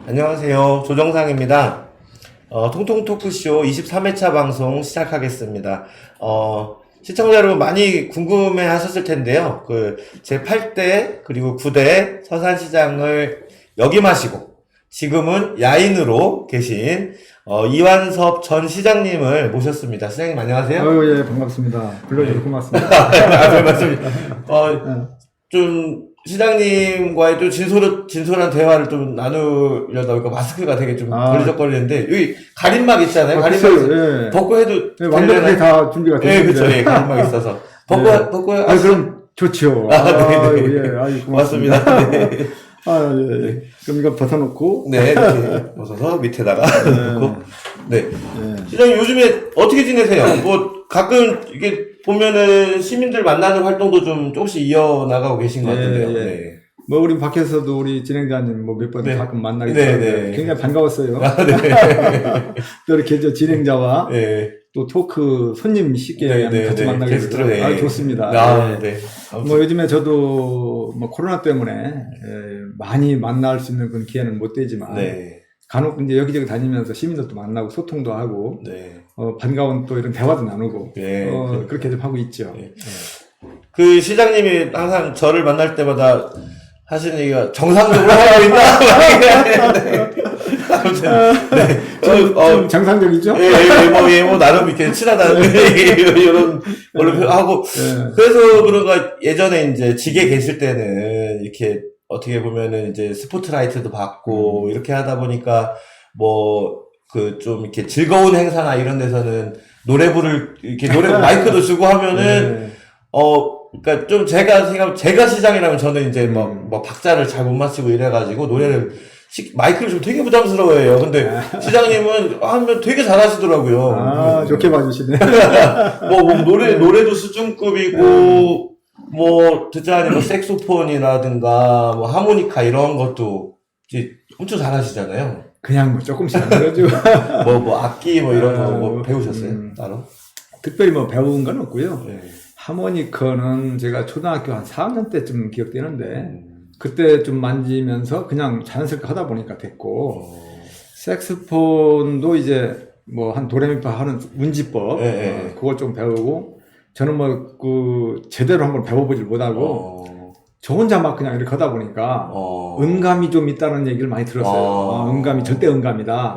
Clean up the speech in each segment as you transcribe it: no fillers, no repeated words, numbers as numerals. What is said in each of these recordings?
안녕하세요. 조정상입니다. 통통 토크쇼 23회차 방송 시작하겠습니다. 시청자 여러분 많이 궁금해 하셨을 텐데요. 제 8대 그리고 9대 서산시장을 역임하시고 지금은 야인으로 계신 이완섭 전 시장님을 모셨습니다. 시장님 안녕하세요. 예, 반갑습니다. 불러주셔서 고맙습니다. 별 말씀. 좀 시장님과의 또 진솔한 대화를 좀 나누려다 보니까 마스크가 되게 좀 걸리적거리는데 여기 가림막 있잖아요. 가림막 예. 벗고 해도 완벽하게 다 준비가 네, 됐습니다. 그렇죠. 예, 가림막 있어서 벗고 그럼 좋죠. 네. 고맙습니다. 네. 예. 그럼 이거 벗어놓고. 네, 이렇게 벗어서 밑에다가 놓고. 네. 시장님 요즘에 어떻게 지내세요? 가끔 이게 보면은 시민들 만나는 활동도 좀 조금씩 이어나가고 계신 것 같은데요. 네. 우리 밖에서도 우리 진행자님 몇 번 가끔 만나게 되는데 굉장히 반가웠어요. 또 이렇게 진행자와 또 토크 손님 쉽게 같이 만나게 돼서 좋습니다. 요즘에 저도 코로나 때문에 많이 만날 수 있는 그런 기회는 못 되지만 간혹 이제 여기저기 다니면서 시민들도 만나고 소통도 하고 반가운 또 이런 대화도 나누고 그렇게 좀 하고 있죠. 그 시장님이 항상 저를 만날 때마다 하시는 얘기가 정상적으로 하고 있나? 아무튼 정상적이죠? 나름 이렇게 친하다는 이런 걸로 하고 그래서 그런가 예전에 이제 직에 계실 때는 이렇게 어떻게 보면은 이제 스포트라이트도 받고 이렇게 하다 보니까 좀 이렇게 즐거운 행사나 이런 데서는 노래 마이크도 주고 하면은 그러니까 좀 제가 시장이라면 저는 이제 박자를 잘 못 맞추고 이래가지고 마이크를 좀 되게 부담스러워해요. 근데 시장님은 하면 되게 잘하시더라고요. 좋게 봐주시네. 노래도 수준급이고 듣자 하니 색소폰이라든가 하모니카 이런 것도 이제 엄청 잘하시잖아요. 그냥 조금씩 하는 거죠. 악기 이런 거 배우셨어요? 따로? 특별히 배운 건 없고요. 하모니카는 제가 초등학교 한 4학년 때쯤 기억되는데 그때 좀 만지면서 그냥 자연스럽게 하다 보니까 됐고 색소폰도 이제 한 도레미파 하는 운지법 그걸 좀 배우고 저는 제대로 한번 배워보질 못하고 저 혼자 그냥 이렇게 하다 보니까 음감이 좀 있다는 얘기를 많이 들었어요. 음감이 절대 음감이다.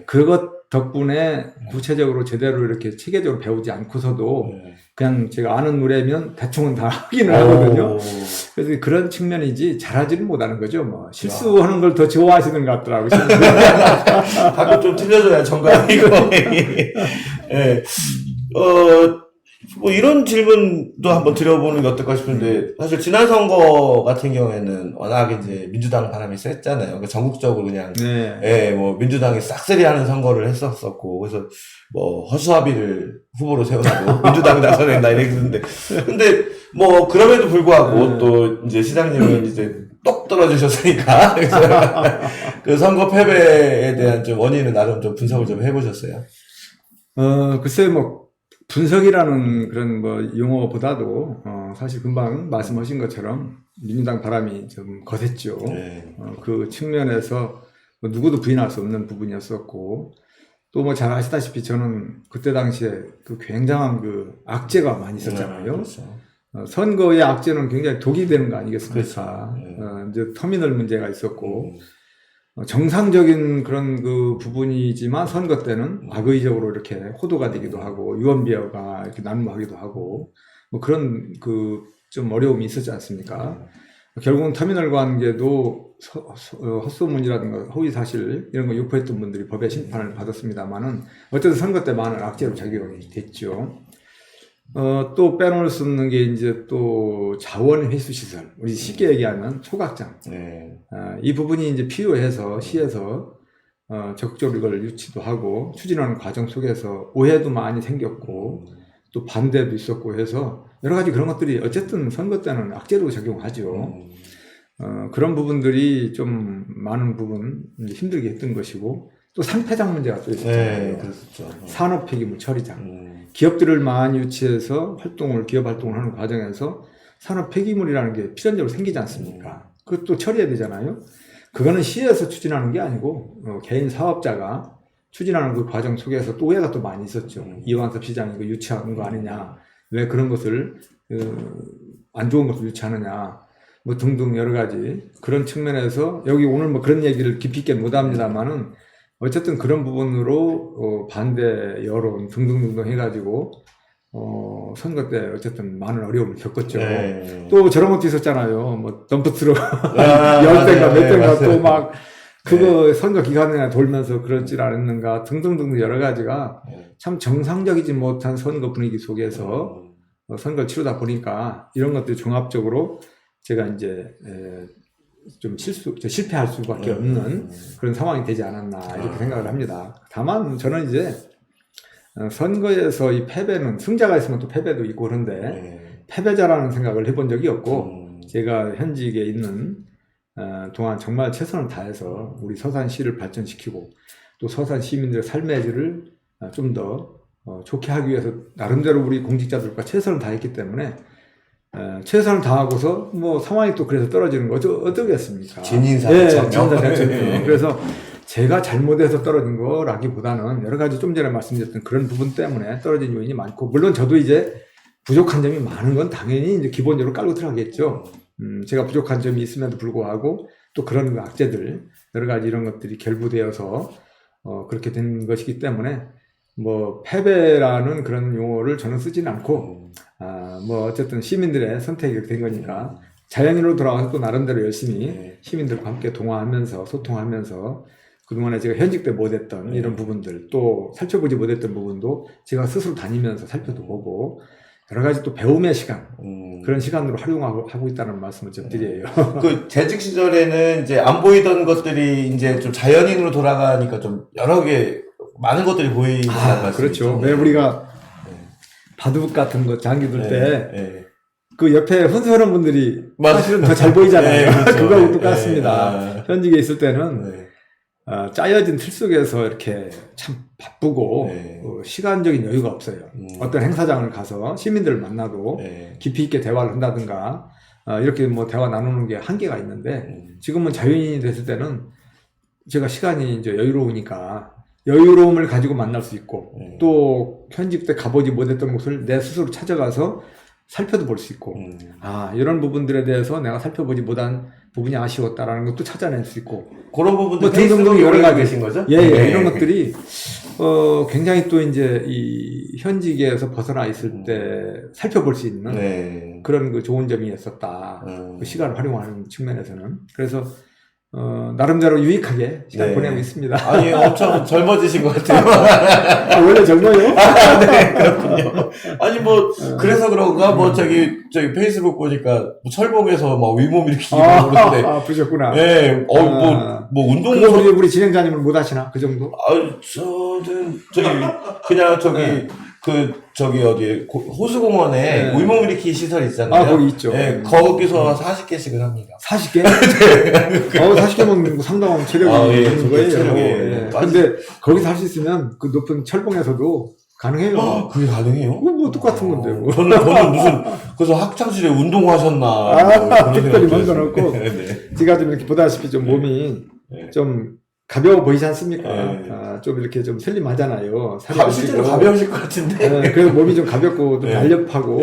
그것 덕분에 구체적으로 제대로 이렇게 체계적으로 배우지 않고서도 그냥 제가 아는 노래면 대충은 다 하기는 하거든요. 그래서 그런 측면이지 잘하지는 못하는 거죠. 실수하는 걸 더 좋아하시는 것 같더라고요. 가끔 좀 틀려줘야 정답이고. 이런 질문도 한번 드려보는 게 어떨까 싶은데, 사실 지난 선거 같은 경우에는 워낙 이제 민주당 바람이 셌잖아요. 그러니까 전국적으로 그냥, 민주당이 싹쓸이 하는 선거를 했었었고, 그래서 허수아비를 후보로 세워가지고 민주당 나서낸다 이랬는데, 근데 그럼에도 불구하고 또 이제 시장님은 이제 똑 떨어지셨으니까, 그래서 그 선거 패배에 대한 좀 원인은 나름 좀 분석을 좀 해보셨어요? 글쎄요, 분석이라는 그런 용어보다도 사실 금방 말씀하신 것처럼 민주당 바람이 좀 거셌죠. 그 측면에서 누구도 부인할 수 없는 부분이었었고 또 잘 아시다시피 저는 그때 당시에 굉장한 악재가 많이 있었잖아요. 선거의 악재는 굉장히 독이 되는 거 아니겠습니까? 이제 터미널 문제가 있었고 정상적인 그런 부분이지만 선거 때는 악의적으로 이렇게 호도가 되기도 하고 유언비어가 이렇게 난무하기도 하고 그런 좀 어려움이 있었지 않습니까? 결국은 터미널 관계도 헛소문이라든가 허위사실 이런 거 유포했던 분들이 법의 심판을 받았습니다만은 어쨌든 선거 때 많은 악재로 작용이 됐죠. 또 빼놓을 수 없는 게 이제 또 자원 회수 시설, 우리 쉽게 얘기하면 초각장. 이 부분이 이제 필요해서 시에서 적극적으로 이걸 유치도 하고 추진하는 과정 속에서 오해도 많이 생겼고 또 반대도 있었고 해서 여러 가지 그런 것들이 어쨌든 선거 때는 악재로 작용하죠. 그런 부분들이 좀 많은 부분 힘들게 했던 것이고 또 상폐장 문제가 또 있었잖아요. 산업 폐기물 처리장. 기업들을 많이 유치해서 기업 활동을 하는 과정에서 산업 폐기물이라는 게 필연적으로 생기지 않습니까? 그것도 처리해야 되잖아요. 그거는 시에서 추진하는 게 아니고 개인 사업자가 추진하는 그 과정 속에서 또 오해가 또 많이 있었죠. 이완섭 시장이 이거 유치한 거 아니냐, 왜 그런 것을 안 좋은 것을 유치하느냐, 뭐 등등 여러 가지 그런 측면에서 여기 오늘 뭐 그런 얘기를 깊이 있게 못합니다만은 어쨌든 그런 부분으로 반대 여론 등등등등 해가지고 선거 때 어쨌든 많은 어려움을 겪었죠. 네. 또 저런 것도 있었잖아요. 뭐 덤프트럭 10대인가 몇 대인가 또 막 그거 선거 기간에 돌면서 그렇지 않았는가 등등등 여러 가지가 참 정상적이지 못한 선거 분위기 속에서 선거를 치르다 보니까 이런 것들이 종합적으로 제가 이제 좀 실패할 수밖에 없는 그런 상황이 되지 않았나 이렇게 생각을 합니다. 다만 저는 이제 선거에서 이 패배는 승자가 있으면 또 패배도 있고 그런데 패배자라는 생각을 해본 적이 없고 제가 현직에 있는 동안 정말 최선을 다해서 우리 서산시를 발전시키고 또 서산 시민들의 삶의 질을 좀 더 좋게 하기 위해서 나름대로 우리 공직자들과 최선을 다했기 때문에 최선을 다하고서 뭐 상황이 또 그래서 떨어지는 거죠. 어떻겠습니까? 진인사대천명. 그래서 제가 잘못해서 떨어진 거라기보다는 여러 가지 좀 전에 말씀드렸던 그런 부분 때문에 떨어진 요인이 많고, 물론 저도 이제 부족한 점이 많은 건 당연히 이제 기본적으로 깔고 들어가겠죠. 제가 부족한 점이 있음에도 불구하고 또 그런 악재들 여러 가지 이런 것들이 결부되어서 그렇게 된 것이기 때문에 뭐 패배라는 그런 용어를 저는 쓰지는 않고 뭐 어쨌든 시민들의 선택이 된 거니까 자연인으로 돌아와서 또 나름대로 열심히 시민들과 함께 동화하면서 소통하면서 그동안에 제가 현직 때 못했던 이런 부분들 또 살펴보지 못했던 부분도 제가 스스로 다니면서 살펴도 보고 여러 가지 또 배움의 시간 그런 시간으로 활용하고 있다는 말씀을 좀 드려요. 그 재직 시절에는 이제 안 보이던 것들이 이제 좀 자연인으로 돌아가니까 좀 여러 개 많은 것들이 보이는 말씀이죠. 그렇죠. 왜 우리가 바둑 같은 거 장기 둘 때 그 옆에 혼수하는 분들이 사실은 더 잘 보이잖아요. 그렇죠. 그거하고 똑같습니다. 현직에 있을 때는 짜여진 틀 속에서 이렇게 참 바쁘고 시간적인 여유가 없어요. 어떤 행사장을 가서 시민들을 만나도 깊이 있게 대화를 한다든가 이렇게 뭐 대화 나누는 게 한계가 있는데 지금은 자연인이 됐을 때는 제가 시간이 이제 여유로우니까 여유로움을 가지고 만날 수 있고 또 현직 때 가보지 못했던 곳을 내 스스로 찾아가서 살펴도 볼 수 있고 이런 부분들에 대해서 내가 살펴보지 못한 부분이 아쉬웠다라는 것도 찾아낼 수 있고 그런 부분들 뭐 등등 여러 가지 계신 거죠? 이런 것들이 굉장히 또 이제 이 현직에서 벗어나 있을 때 살펴볼 수 있는 그런 그 좋은 점이 있었다. 그 시간을 활용하는 측면에서는 그래서 나름대로 유익하게 시간 보내고 있습니다. 아니, 엄청 젊어지신 것 같아요. 원래 젊어요? 네, 그렇군요. 아니, 뭐, 그래서 그런가? 뭐, 저기 페이스북 보니까, 뭐 철봉에서 막 위몸 일으키고 그러는데. 그러셨구나. 네, 뭐, 운동. 그거 우리 진행자님은 못 하시나? 그 정도? 저는, 그냥 어디, 호수공원에 위몸 일으키 시설 있잖아요. 거기 있죠. 네, 거기서 40개씩을 합니다. 40개? 40개면 상당한 체력이 있는 거예요. 근데 거기서 할 수 있으면 그 높은 철봉에서도 가능해요. 그게 가능해요? 뭐 똑같은 건데. 뭐. 저는 무슨, 그래서 학창시절에 운동하셨나. 특별히 먼 건 없고. 제가 좀 이렇게 보다시피 좀 몸이 좀 가벼워 보이지 않습니까? 좀 이렇게 좀 슬림하잖아요. 실제로 가벼우실 것 같은데. 그래서 몸이 좀 가볍고 좀 날렵하고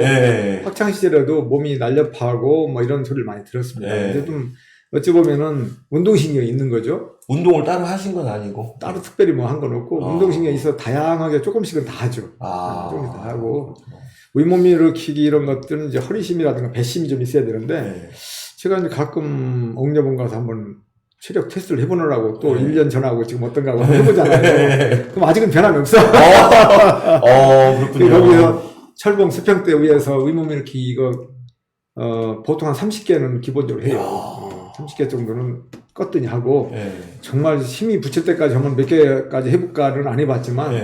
학창 시절에도 몸이 날렵하고 뭐 이런 소리를 많이 들었습니다. 근데 좀 어찌 보면은 운동신경이 있는 거죠. 운동을 따로 하신 건 아니고 따로 특별히 뭐 한 건 없고 운동신경이 있어 다양하게 조금씩은 다 하죠. 조금씩 다 하고 위몸 일으키기 이런 것들은 이제 허리심이라든가 배심이 좀 있어야 되는데 제가 이제 가끔 옥녀본 가서 한번 체력 테스트를 해보느라고 또 1년 전하고 지금 어떤가 하고 해보잖아요. 그럼 아직은 변함이 없어. 그렇군요. 거기서 철봉 수평대 위에서 위몸 일으키기 이거 보통 한 30개는 기본적으로 해요. 30개 정도는 껐더니 하고 정말 힘이 붙일 때까지 한번 몇 개까지 해볼까는 안 해봤지만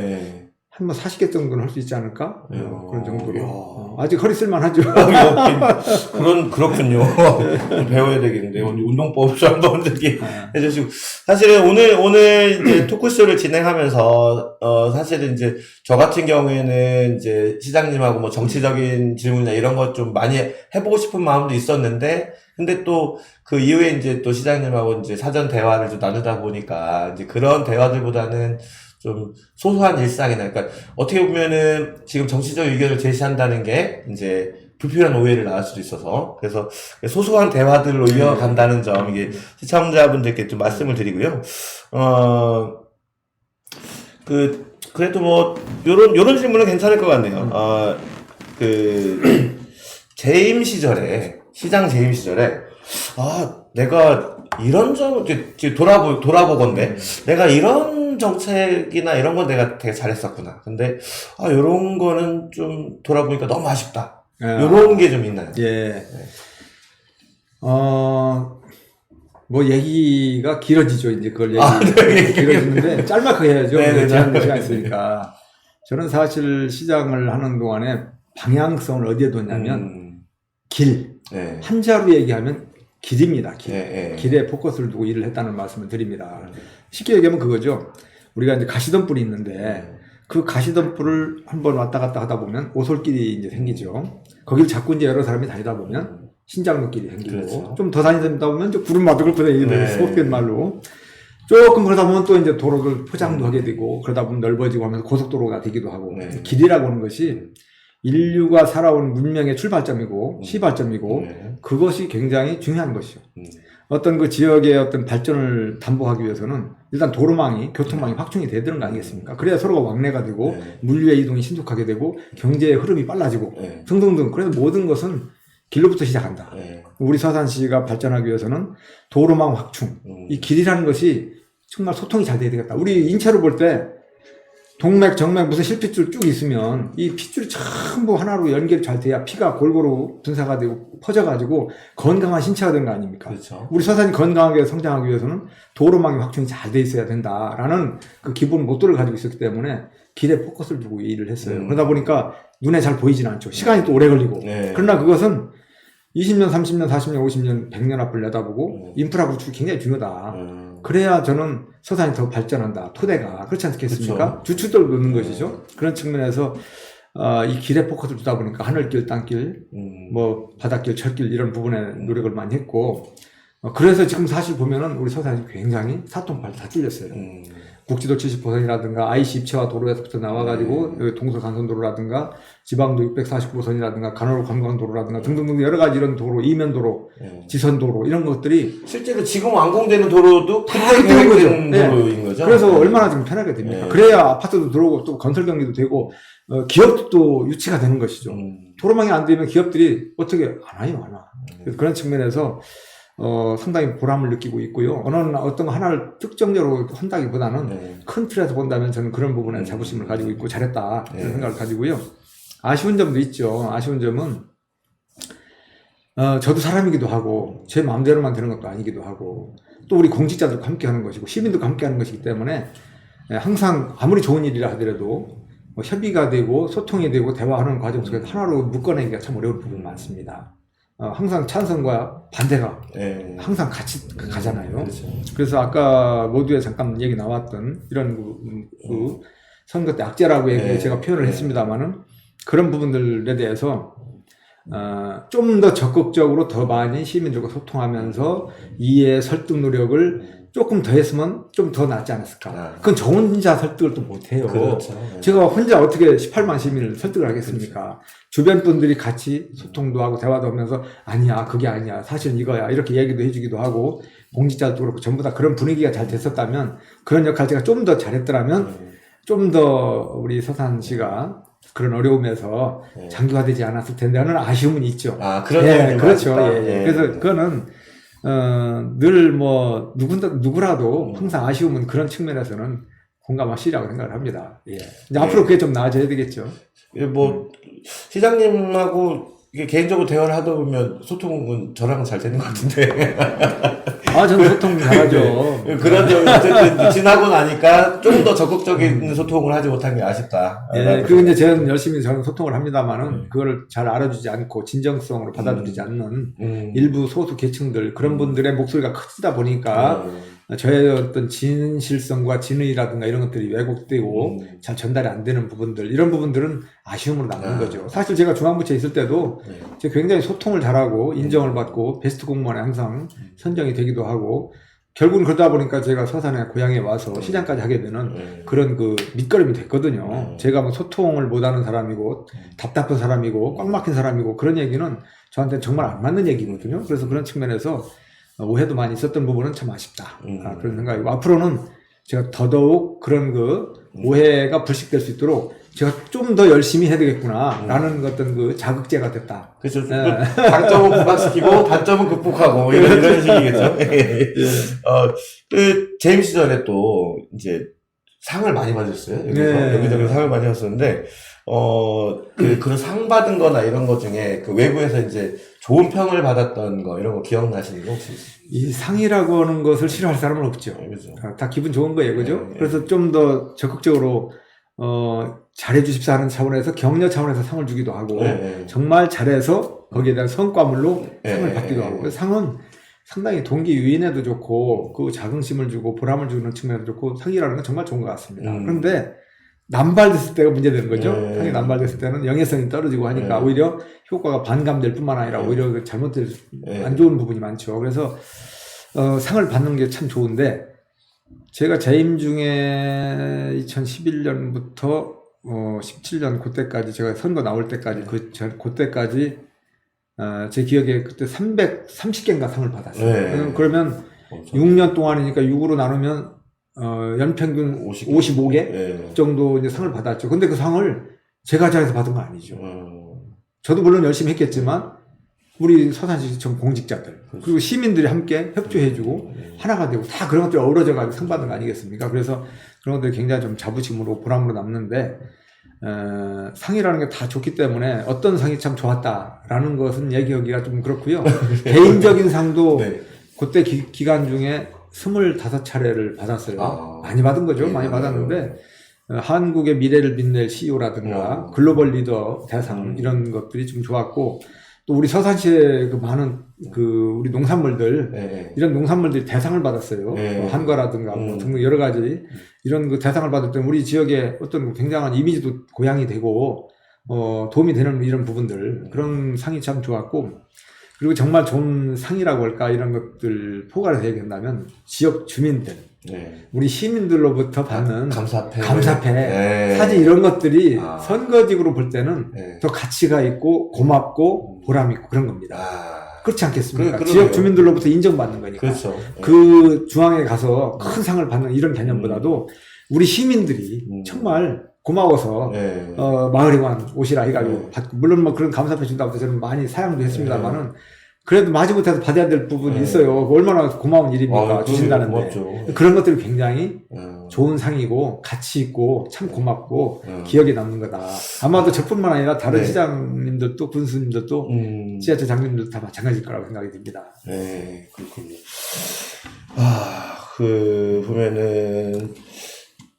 한 뭐 40개 정도는 할 수 있지 않을까? 그런 정도로. 야. 아직 허리 쓸만하죠. 그렇군요. 배워야 되겠는데, 운동법 좀 한번 저기 해주시고. 사실은 오늘 이제 토크쇼를 진행하면서, 사실은 이제 저 같은 경우에는 이제 시장님하고 뭐 정치적인 질문이나 이런 것 좀 많이 해보고 싶은 마음도 있었는데, 근데 또 그 이후에 이제 또 시장님하고 이제 사전 대화를 좀 나누다 보니까, 이제 그런 대화들보다는 좀 소소한 일상이나, 그러니까 어떻게 보면은 지금 정치적 의견을 제시한다는 게 이제 불필요한 오해를 낳을 수도 있어서, 그래서 소소한 대화들로 이어간다는 점, 이게 시청자분들께 좀 말씀을 드리고요. 그래도 뭐 요런 질문은 괜찮을 것 같네요. 재임 시절에, 시장 재임 시절에, 내가 이런 지금 돌아보건데, 내가 이런 정책이나 이런 건 내가 되게 잘했었구나. 근데, 요런 거는 좀 돌아보니까 너무 아쉽다. 요런 게 좀 있나요? 예. 뭐 얘기가 길어지죠. 이제 그걸 길어지는데, 짤막하게 해야죠. 제한 시간 있으니까. 저는 사실 시장을 하는 동안에 방향성을 어디에 뒀냐면, 길. 한자로 얘기하면 길입니다. 길. 길에 포커스를 두고 일을 했다는 말씀을 드립니다. 쉽게 얘기하면 그거죠. 우리가 이제 가시덤불이 있는데 그 가시덤불을 한번 왔다 갔다 하다 보면 오솔길이 이제 생기죠. 거기를 자꾸 이제 여러 사람이 다니다 보면 신장로길이 생기고, 그렇죠. 좀 더 다니다 보면 이제 구름마둑을 보내 소속된 말로 조금 그러다 보면 또 이제 도로를 포장도 하게 되고, 그러다 보면 넓어지고 하면서 고속도로가 되기도 하고, 길이라고 하는 것이 인류가 살아온 문명의 출발점이고 시발점이고, 그것이 굉장히 중요한 것이죠. 어떤 그 지역의 어떤 발전을 담보하기 위해서는 일단 도로망이, 교통망이 확충이 돼야 되는 거 아니겠습니까? 그래야 서로가 왕래가 되고 물류의 이동이 신속하게 되고 경제의 흐름이 빨라지고 등등등. 그래서 모든 것은 길로부터 시작한다. 우리 서산시가 발전하기 위해서는 도로망 확충, 이 길이라는 것이 정말 소통이 잘 돼야 되겠다. 우리 인체로 볼 때 동맥, 정맥, 무슨 실핏줄 쭉 있으면 이 핏줄이 전부 하나로 연결이 잘 돼야 피가 골고루 분사가 되고 퍼져가지고 건강한 신체가 되는 거 아닙니까? 그렇죠. 우리 서산이 건강하게 성장하기 위해서는 도로망이 확충이 잘 돼 있어야 된다라는 그 기본 모토를 가지고 있었기 때문에 길에 포커스를 두고 일을 했어요. 그러다 보니까 눈에 잘 보이진 않죠. 시간이 또 오래 걸리고. 그러나 그것은 20년, 30년, 40년, 50년, 100년 앞을 내다보고 인프라 구축이 굉장히 중요하다. 그래야 저는 서산이 더 발전한다. 토대가. 그렇지 않겠습니까? 그렇죠. 주축들을 놓는 것이죠. 그런 측면에서 이 길에 포커스를 두다 보니까 하늘길, 땅길, 뭐 바닷길, 철길 이런 부분에 노력을 많이 했고, 그래서 지금 사실 보면은 우리 서산이 굉장히 사통팔 다 뚫렸어요. 국지도 70호선이라든가 IC 입체화 도로에서부터 나와가지고 동서간선도로라든가 지방도 649호선이라든가 간호로 관광도로라든가 등등등 여러 가지 이런 도로, 이면도로, 지선도로 이런 것들이 실제로 지금 완공되는 도로도 그때 계획된 도로인 거죠. 그래서 얼마나 좀 편하게 됩니까? 그래야 아파트도 들어오고 또 건설 경기도 되고 기업도 유치가 되는 것이죠. 도로망이 안 되면 기업들이 어떻게 안 와. 그런 측면에서 상당히 보람을 느끼고 있고요. 어떤 하나를 특정적으로 한다기보다는 큰 틀에서 본다면 저는 그런 부분에 자부심을 가지고 있고 잘했다 이런 생각을 가지고요. 아쉬운 점도 있죠. 아쉬운 점은 저도 사람이기도 하고 제 마음대로만 되는 것도 아니기도 하고 또 우리 공직자들과 함께 하는 것이고 시민들과 함께 하는 것이기 때문에 항상 아무리 좋은 일이라 하더라도 협의가 되고 소통이 되고 대화하는 과정 속에서 하나로 묶어내기가 참 어려운 부분이 많습니다. 항상 찬성과 반대가 항상 같이 가잖아요. 그렇죠. 그래서 아까 모두에 잠깐 얘기 나왔던 이런 그 선거 때 악재라고 제가 표현을 했습니다만은 그런 부분들에 대해서 좀 더 적극적으로 더 많이 시민들과 소통하면서 이해 설득 노력을 조금 더 했으면 좀 더 낫지 않았을까. 그건 저 혼자 설득을 또 못해요. 그렇죠. 제가 혼자 어떻게 18만 시민을 설득을 하겠습니까? 그렇죠. 주변 분들이 같이 소통도 하고 대화도 하면서 아니야, 그게 아니야, 사실 이거야 이렇게 얘기도 해주기도 하고 공직자도 그렇고 전부 다 그런 분위기가 잘 됐었다면 그런 역할 제가 좀 더 잘했더라면 좀 더 우리 서산시가 그런 어려움에서 장기화되지 않았을 텐데 하는 아쉬움은 있죠. 그런 점이 그렇죠. 그래서 그거는 늘 뭐 누구라도 항상 아쉬움은 그런 측면에서는 공감하시라고 생각을 합니다. 이제 앞으로 그게 좀 나아져야 되겠죠. 뭐 시장님하고 이게 개인적으로 대화를 하다 보면 소통은 저랑은 잘 되는 것 같은데. 저는 소통 잘하죠. 그런 점이 어쨌든 지나고 나니까 좀 더 적극적인 소통을 하지 못한 게 아쉽다. 예, 그리고 이제 저는 열심히 소통을 합니다만은, 그거를 잘 알아주지 않고, 진정성으로 받아들이지 않는 일부 소수 계층들, 그런 분들의 목소리가 커지다 보니까, 저의 어떤 진실성과 진의라든가 이런 것들이 왜곡되고 잘 전달이 안 되는 부분들, 이런 부분들은 아쉬움으로 남는 거죠. 사실 제가 중앙부처에 있을 때도 제가 굉장히 소통을 잘하고 인정을 받고 베스트 공무원에 항상 선정이 되기도 하고, 결국은 그러다 보니까 제가 서산에 고향에 와서 시장까지 하게 되는 그런 그 밑거름이 됐거든요. 제가 뭐 소통을 못하는 사람이고 답답한 사람이고 꽉 막힌 사람이고, 그런 얘기는 저한테는 정말 안 맞는 얘기거든요. 그래서 그런 측면에서 오해도 많이 있었던 부분은 참 아쉽다. 그런 생각이고, 앞으로는 제가 더더욱 그런 그 오해가 불식될 수 있도록 제가 좀 더 열심히 해야 되겠구나 라는 어떤 그 자극제가 됐다. 그렇죠. 장점은 부각시키고 단점은 극복하고 이런 식이겠죠. 재임 시절에 또 이제 상을 많이 받으셨어요. 여기저기 상을 많이 받았었는데, 그런 상 받은 거나 이런 것 중에 그 외부에서 이제 좋은 평을 받았던 거, 이런 거 기억나시는 거 혹시 있어요? 이 상이라고 하는 것을 싫어할 사람은 없죠. 그렇죠. 다 기분 좋은 거예요. 그죠? 그래서 좀 더 적극적으로, 잘해주십사 하는 차원에서 격려 차원에서 상을 주기도 하고, 정말 잘해서 거기에 대한 성과물로 상을 받기도 하고, 그래서 상은 상당히 동기 유인에도 좋고, 그 자긍심을 주고 보람을 주는 측면에도 좋고, 상이라는 건 정말 좋은 것 같습니다. 그런데 남발됐을 때가 문제되는 거죠. 상이 남발됐을 때는 영예성이 떨어지고 하니까 오히려 효과가 반감될 뿐만 아니라 오히려 잘못될 안 좋은 부분이 많죠. 그래서 상을 받는 게 참 좋은데, 제가 재임 중에 2011년부터 17년 그때까지, 제가 선거 나올 때까지 그때까지 제 기억에 그때 330개인가 상을 받았어요. 그러면 6년 동안이니까 6으로 나누면 연평균 55개 정도 이제 상을 받았죠. 근데 그 상을 제가 잘해서 받은 거 아니죠. 저도 물론 열심히 했겠지만 우리 서산시청 공직자들 그리고 시민들이 함께 협조해주고 하나가 되고 다 그런 것들이 어우러져가지고 상 받는 거 아니겠습니까? 그래서 그런 것들이 굉장히 좀 자부심으로 보람으로 남는데, 상이라는 게 다 좋기 때문에 어떤 상이 참 좋았다라는 것은 얘기하기가 좀 그렇고요. 개인적인 상도 그때 기간 중에 25차례를 받았어요. 많이 받은 거죠. 많이 받았는데, 한국의 미래를 빛낼 CEO라든가 글로벌 리더 대상 이런 것들이 좀 좋았고, 또 우리 서산시의 그 많은 그 우리 농산물들 이런 농산물들이 대상을 받았어요. 한과라든가 뭐 등등 여러 가지 이런 그 대상을 받을 때 우리 지역에 어떤 굉장한 이미지도 고양이 되고 도움이 되는 이런 부분들, 그런 상이 참 좋았고, 그리고 정말 좋은 상이라고 할까 이런 것들 포괄해서 얘기한다면 지역 주민들, 우리 시민들로부터 받는 감사패, 사진 이런 것들이 선거직으로 볼 때는 더 가치가 있고 고맙고 보람 있고 그런 겁니다. 그렇지 않겠습니까? 지역 주민들로부터 인정받는 거니까. 그렇죠. 그 중앙에 가서 큰 상을 받는 이런 개념보다도 우리 시민들이 정말 고마워서 마을회관 오시라 해가지고 받고, 물론 뭐 그런 감사패 준다고 해서 저는 많이 사양도 했습니다만은 그래도 마지못해서 받아야 될 부분이 있어요. 얼마나 고마운 일입니까? 주신다는데. 그런 것들이 굉장히 좋은 상이고 가치 있고 참 고맙고 기억에 남는 거다. 아마도 저뿐만 아니라 다른 시장님들도 군수님들도 지하철 장님들도 다 마찬가지일 거라고 생각이 듭니다. 네, 그렇군요. 보면은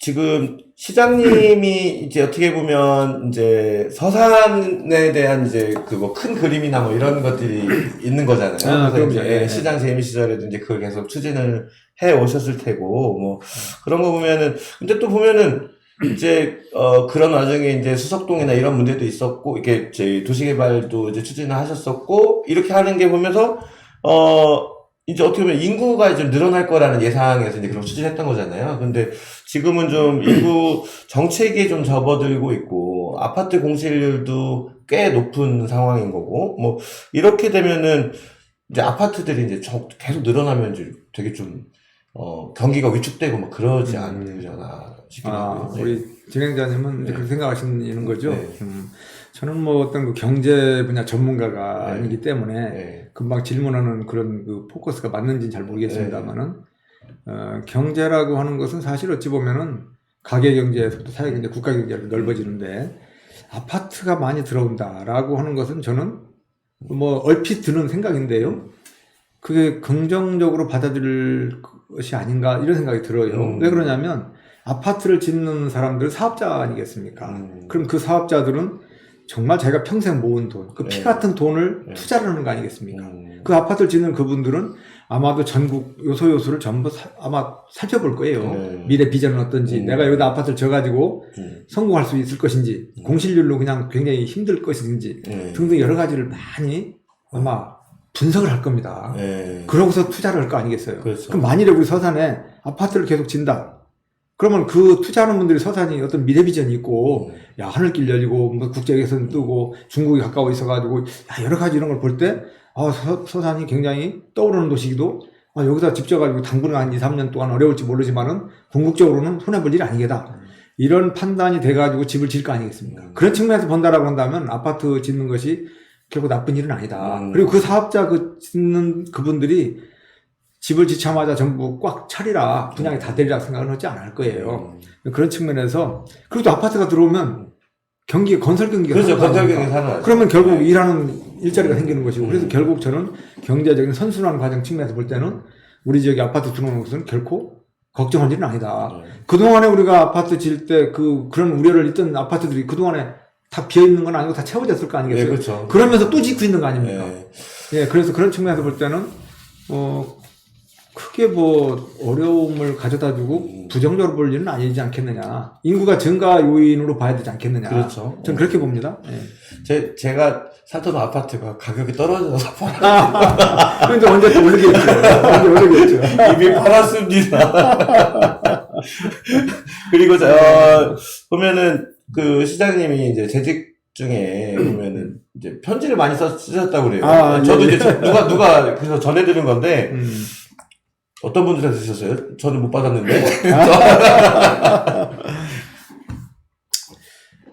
지금 시장님이 이제 어떻게 보면 이제 서산에 대한 이제 그 뭐 큰 그림이나 뭐 이런 것들이 있는 거잖아요. 그래서 이제 시장 재임 시절에도 이제 그걸 계속 추진을 해 오셨을 테고, 뭐 그런 거 보면은, 근데 또 보면은 이제 그런 와중에 이제 수석동이나 이런 문제도 있었고, 이렇게 저희 도시개발도 이제 추진을 하셨었고, 이렇게 하는 게 보면서 이제 어떻게 보면 인구가 좀 늘어날 거라는 예상에서 이제 그런 추진했던 거잖아요. 근데 지금은 좀 인구 정책이 좀 접어들고 있고, 아파트 공실률도 꽤 높은 상황인 거고, 뭐, 이렇게 되면은 이제 아파트들이 이제 계속 늘어나면 이제 되게 좀, 경기가 위축되고 막 그러지 않으려나 싶기도 하고요. 우리 진행자님은 이제 그렇게 생각하시는 거죠? 저는 뭐 어떤 그 경제 분야 전문가가 아니기 때문에 금방 질문하는 그런 그 포커스가 맞는지는 잘 모르겠습니다만은, 경제라고 하는 것은 사실 어찌 보면은 가계 경제에서부터 사회 경제, 국가 경제로 넓어지는데, 아파트가 많이 들어온다라고 하는 것은 저는 뭐 얼핏 드는 생각인데요. 그게 긍정적으로 받아들일 것이 아닌가 이런 생각이 들어요. 왜 그러냐면 아파트를 짓는 사람들은 사업자 아니겠습니까? 그럼 그 사업자들은 정말 자기가 평생 모은 돈, 그 피 같은 돈을 투자를 하는 거 아니겠습니까? 그 아파트를 짓는 그분들은 아마도 전국 요소요소를 전부 아마 살펴볼 거예요. 미래 비전은 어떤지, 내가 여기다 아파트를 져가지고 성공할 수 있을 것인지, 공실률로 그냥 굉장히 힘들 것인지 등등 여러 가지를 많이 아마 분석을 할 겁니다. 그러고서 투자를 할 거 아니겠어요? 그렇죠. 그럼 만일에 우리 서산에 아파트를 계속 짓는다. 그러면 그 투자하는 분들이 서산이 어떤 미래 비전이 있고, 야, 하늘길 열리고, 뭐 국제예선 뜨고, 중국이 가까워 있어가지고, 야, 여러 가지 이런 걸 볼 때, 서산이 굉장히 떠오르는 도시기도, 여기다 집 져가지고 당분간 한 2, 3년 동안 어려울지 모르지만은, 궁극적으로는 손해볼 일이 아니겠다. 이런 판단이 돼가지고 집을 지을 거 아니겠습니까? 그런 측면에서 본다라고 한다면, 아파트 짓는 것이 결국 나쁜 일은 아니다. 그리고 그 사업자 짓는 그분들이 집을 짓자마자 전부 꽉 차리라, 분양이 다 되리라 생각은 하지 않을 거예요. 그런 측면에서, 그리고 또 아파트가 들어오면 건설 경기가 그렇죠. 건설 경기 살아나죠. 그러면 결국 일하는 일자리가 생기는 것이고, 그래서 결국 저는 경제적인 선순환 과정 측면에서 볼 때는 우리 지역에 아파트 들어오는 것은 결코 걱정할 일은 아니다. 그동안에 우리가 아파트 지을 때 그런 우려를 있던 아파트들이 그동안에 다 비어있는 건 아니고 다 채워졌을 거 아니겠어요? 그렇죠. 그러면서 또 짓고 있는 거 아닙니까? 그래서 그런 측면에서 볼 때는, 크게 뭐 어려움을 가져다 주고 부정적으로 볼 일은 아니지 않겠느냐. 인구가 증가 요인으로 봐야 되지 않겠느냐. 그렇죠. 저는 그렇게 봅니다. 제가 살던 아파트가 가격이 떨어져서 그런데 언제 또 오르겠죠. 이미 팔았습니다. 그리고 보면은 그 시장님이 이제 재직 중에 보면은 이제 편지를 많이 쓰셨다고 그래요. 저도 이제 누가 그래서 전해드린 건데 어떤 분들한테 쓰셨어요? 저는 못 받았는데.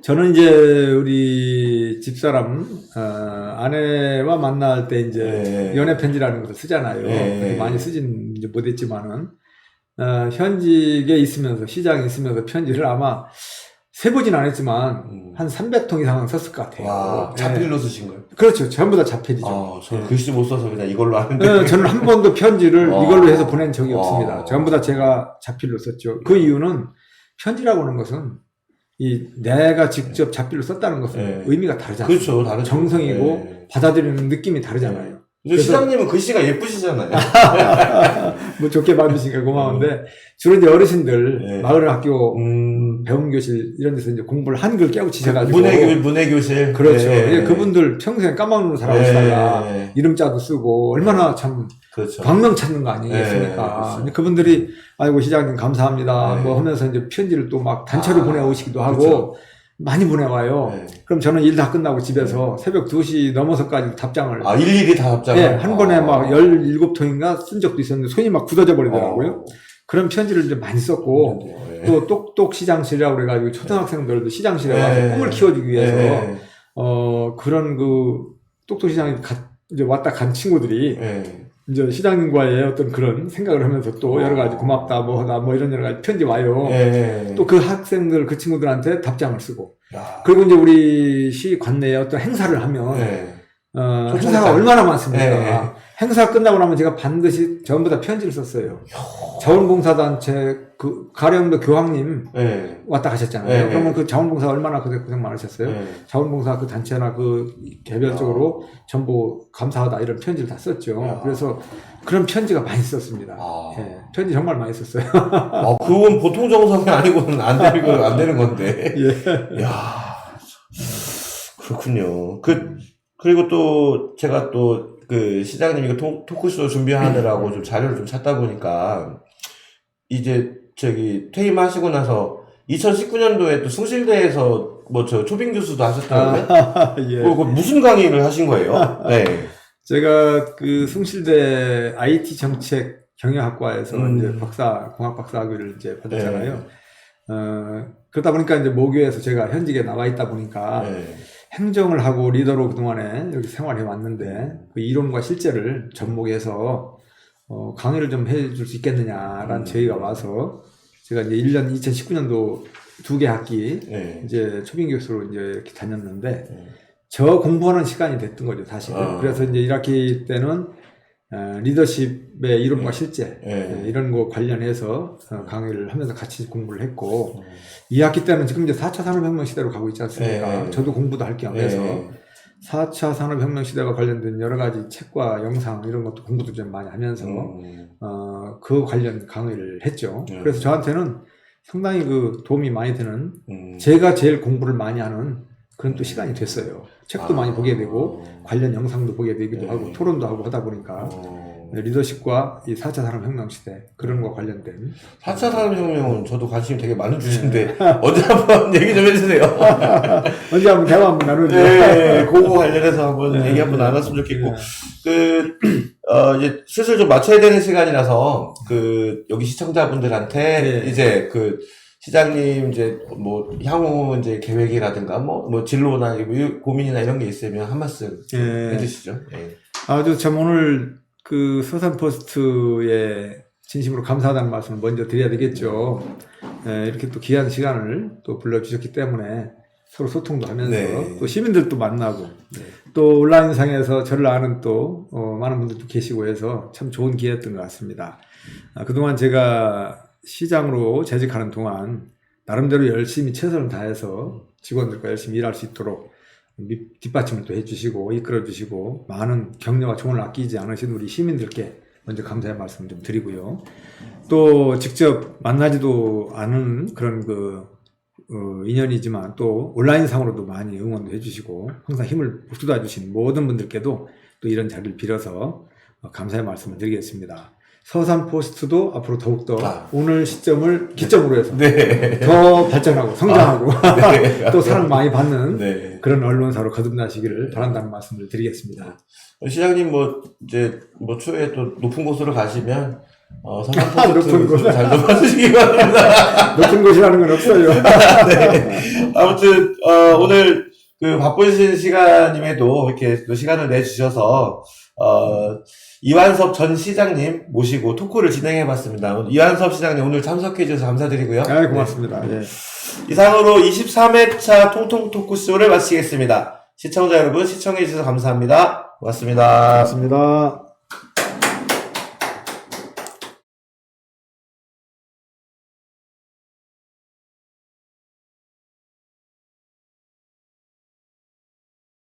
저는 이제 우리 집사람 아내와 만날 때 이제 연애 편지라는 것을 쓰잖아요. 많이 쓰진 이제 못했지만은 현직에 있으면서 시장에 있으면서 편지를 아마 세보진 않았지만 한 300통 이상은 썼을 것 같아요. 와, 자필로 쓰신 거예요? 그렇죠. 전부 다 자필이죠. 저는 글씨 못 써서 그냥 이걸로 하는데. 저는 한 번도 편지를 이걸로 해서 보낸 적이 없습니다. 전부 다 제가 자필로 썼죠. 그 이유는 편지라고 하는 것은 내가 직접 자필로 썼다는 것은 의미가 다르잖아요. 그렇죠. 다르죠. 정성이고 받아들이는 느낌이 다르잖아요. 시장님은 글씨가 예쁘시잖아요. 뭐 좋게 봐주시니까 고마운데 주로 이제 어르신들 마을 학교 배움 교실 이런 데서 이제 공부를 한글 깨우치셔가지고 문해교실 그렇죠. 그분들 평생 까막눈으로 살아오시다가 이름자도 쓰고 얼마나 참 그렇죠. 광명 찾는 거 아니겠습니까? 그렇죠. 그분들이 아이고 시장님 감사합니다 뭐 하면서 이제 편지를 또 막 단체로 보내오시기도 하고 그렇죠. 많이 보내와요. 그럼 저는 일 다 끝나고 집에서 새벽 2시 넘어서까지 답장을. 일일이 다 답장을? 한 번에 막 17통인가 쓴 적도 있었는데 손이 막 굳어져 버리더라고요. 그런 편지를 이제 많이 썼고, 또 똑똑 시장실이라고 그래가지고 초등학생들도 시장실에 와서 꿈을 키워주기 위해서, 그런 똑똑 시장에 이제 왔다 간 친구들이, 이제 시장님과의 어떤 그런 생각을 하면서 또 여러 가지 고맙다, 뭐 이런 여러 가지 편지 와요. 또 그 학생들, 그 친구들한테 답장을 쓰고. 그리고 이제 우리 시 관내에 어떤 행사를 하면, 행사가 얼마나 많습니까? 행사 끝나고 나면 제가 반드시 전부 다 편지를 썼어요. 자원봉사단체, 가령도 교황님 왔다 가셨잖아요. 그러면 그 자원봉사 얼마나 고생 많으셨어요? 자원봉사 그 단체나 개별적으로 전부 감사하다 이런 편지를 다 썼죠. 그래서 그런 편지가 많이 썼습니다. 편지 정말 많이 썼어요. 그건 보통 정성이 아니고는 안 되는 건데. 그렇군요. 그리고 또 제가 또 시장님이 토크쇼 준비하느라고 좀 자료를 좀 찾다 보니까 이제 퇴임하시고 나서 2019년도에 또 숭실대에서 초빙 교수도 하셨다고요? 무슨 강의를 하신 거예요? 제가 숭실대 IT 정책 경영학과에서 이제 공학 박사학위를 이제 받았잖아요. 그러다 보니까 이제 모교에서 제가 현직에 나와 있다 보니까 행정을 하고 리더로 그동안에 이렇게 생활해 왔는데 그 이론과 실제를 접목해서 강의를 좀 해줄 수 있겠느냐라는 제의가 와서 제가 이제 2019년도 2개 학기 이제 초빙 교수로 이제 이렇게 다녔는데 저 공부하는 시간이 됐던 거죠, 사실은. 그래서 이제 1학기 때는 리더십의 이론과 실제 이런 거 관련해서 강의를 하면서 같이 공부를 했고 2학기 때는 지금 이제 4차 산업혁명 시대로 가고 있지 않습니까? 저도 공부도 할 겸 해서 4차 산업혁명 시대와 관련된 여러 가지 책과 영상 이런 것도 공부도 좀 많이 하면서 그 관련 강의를 했죠. 그래서 저한테는 상당히 그 도움이 많이 되는 제가 제일 공부를 많이 하는 그런 또 시간이 됐어요. 책도 많이 보게 되고 관련 영상도 보게 되기도 하고 토론도 하고 하다 보니까 리더십과 이 4차 산업혁명 시대 그런 거 관련된 4차 산업혁명은 저도 관심이 되게 많은 주제인데 언제 한번 얘기 좀 해주세요. 언제 한번 대화 한번 나누죠. 네, 그거 관련해서 한번 얘기 한번 나눴으면 좋겠고 이제 슬슬 좀 맞춰야 되는 시간이라서 여기 시청자분들한테 이제 시장님 이제 뭐 향후 이제 계획이라든가 뭐 진로나 고민이나 이런 게 있으면 한 말씀 해주시죠. 아주 참 오늘 서산포스트에 진심으로 감사하다는 말씀을 먼저 드려야 되겠죠. 이렇게 또 귀한 시간을 또 불러주셨기 때문에 서로 소통도 하면서 또 시민들도 만나고 또 온라인상에서 저를 아는 또 많은 분들도 계시고 해서 참 좋은 기회였던 것 같습니다. 그동안 제가 시장으로 재직하는 동안 나름대로 열심히 최선을 다해서 직원들과 열심히 일할 수 있도록 뒷받침을 또 해주시고 이끌어주시고 많은 격려와 조언을 아끼지 않으신 우리 시민들께 먼저 감사의 말씀을 좀 드리고요. 또 직접 만나지도 않은 그런 인연이지만 또 온라인상으로도 많이 응원도 해주시고 항상 힘을 쏟아주신 모든 분들께도 또 이런 자리를 빌어서 감사의 말씀을 드리겠습니다. 서산포스트도 앞으로 더욱더 오늘 시점을 기점으로 해서 더 발전하고 성장하고 또 사랑 많이 받는 그런 언론사로 거듭나시기를 바란다는 말씀을 드리겠습니다. 시장님 이제 추후에 또 높은 곳으로 가시면 서산포스트 잘 좀 봐주시기 바랍니다. 높은 곳이라는 건 없어요. 아무튼 오늘 바쁘신 시간임에도 이렇게 또 시간을 내주셔서 이완섭 전 시장님 모시고 토크를 진행해봤습니다. 이완섭 시장님 오늘 참석해주셔서 감사드리고요. 고맙습니다. 이상으로 23회차 통통 토크쇼를 마치겠습니다. 시청자 여러분 시청해주셔서 감사합니다. 고맙습니다. 고맙습니다.